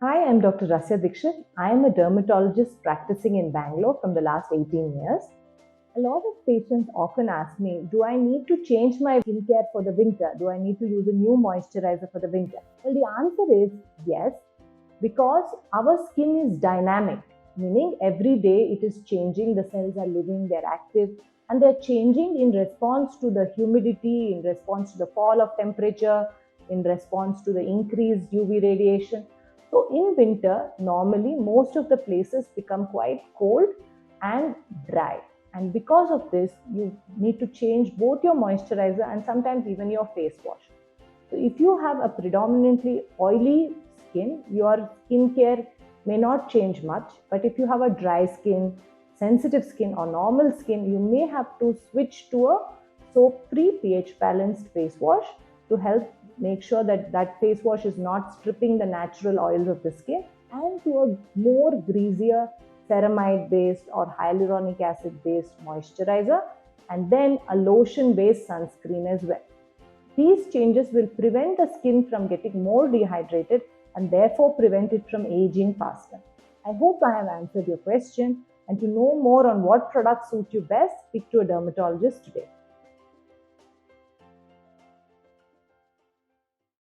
Hi, I'm Dr. Rasya Dixit. I am a dermatologist practicing in Bangalore from the last 18 years. A lot of patients often ask me, do I need to change my skincare for the winter? Do I need to use a new moisturizer for the winter? Well, the answer is yes, because our skin is dynamic, meaning every day it is changing, the cells are living, they're active, and they're changing in response to the humidity, in response to the fall of temperature, in response to the increased UV radiation. So in winter, normally most of the places become quite cold and dry. And because of this, you need to change both your moisturizer and sometimes even your face wash. So if you have a predominantly oily skin, your skincare may not change much. But if you have a dry skin, sensitive skin, or normal skin, you may have to switch to a soap-free pH balanced face wash to help make sure that that face wash is not stripping the natural oils of the skin, and to a more greasier ceramide based or hyaluronic acid based moisturizer, and then a lotion based sunscreen as well. These changes will prevent the skin from getting more dehydrated and therefore prevent it from aging faster. I hope I have answered your question, and to know more on what products suit you best, speak to a dermatologist today.